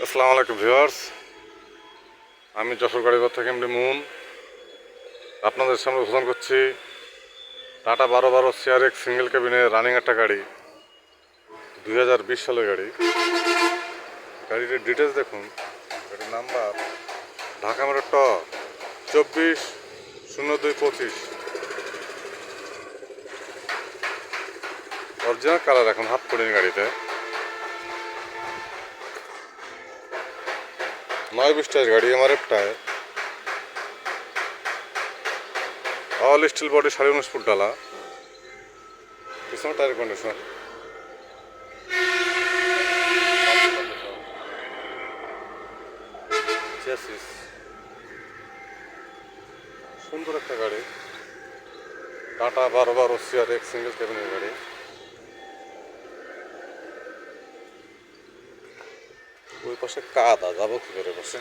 আসসালামু আলাইকুম ভিউয়ার্স, আমি যশোর গাড়িঘর থেকে এমডি মুন আপনাদের সামনে উপস্থাপন করছি টাটা 1212 CRX সিঙ্গেল কেবিনের রানিং একটা গাড়ি, 2020 সালের গাড়ি। গাড়িটির ডিটেলস দেখুন। গাড়ির নাম্বার ঢাকা মেট্রো ট 240225। অরিজিনাল কালার, এখন হাত পড়েনি গাড়িতে। 9-20 টায়ার গাড়ি, MRF tyre, all steel body, 19.5 foot ডালা, পিছনে টায়ার কন্ডিশন। সুন্দর একটা গাড়ি, টাটা 1212 CRX সিঙ্গেল কেবিনের গাড়ি। ওই পাশে কাদা, যাবো কি করে বসে?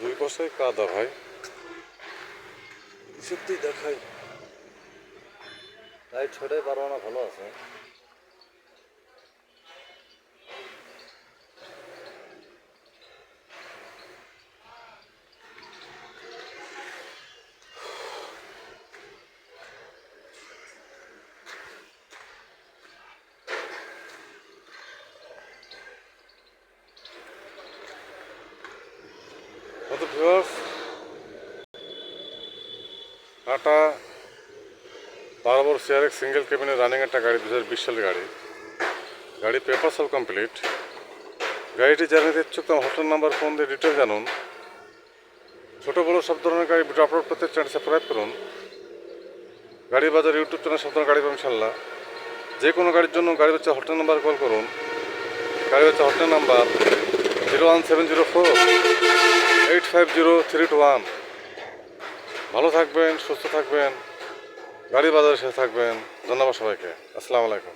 দুই পাশে কাদা ভাই, সত্যি দেখাই লাইট ছড়াই পারবো না, ভালো আছে। ভিউয়ার্স, টাটা 1212 CRX সিঙ্গেল কেবিনের রানিং একটা গাড়ি, 2020 সালের গাড়ি। গাড়ি পেপার সব কমপ্লিট। গাড়িটি জানাতে ইচ্ছুক হোটেল নাম্বার ফোন দিয়ে ডিটেল জানুন। ছোটো বড়ো সব ধরনের গাড়ি ভিডিও আপলোড করতে চ্যানেল সাবস্ক্রাইব করুন। গাড়ি বাজার ইউটিউব চ্যানেল সব ধরনের গাড়ি পাবেন ইনশাল্লাহ। যে কোনো গাড়ির জন্য গাড়ি বাচ্চা হোটেল নাম্বার কল করুন। গাড়ি বাচ্চা হোটেল নাম্বার 01704-850-321। ভালো থাকবেন, সুস্থ থাকবেন, গাড়ি বাজারের সাথে থাকবেন। ধন্যবাদ সবাইকে। আসসালামু আলাইকুম।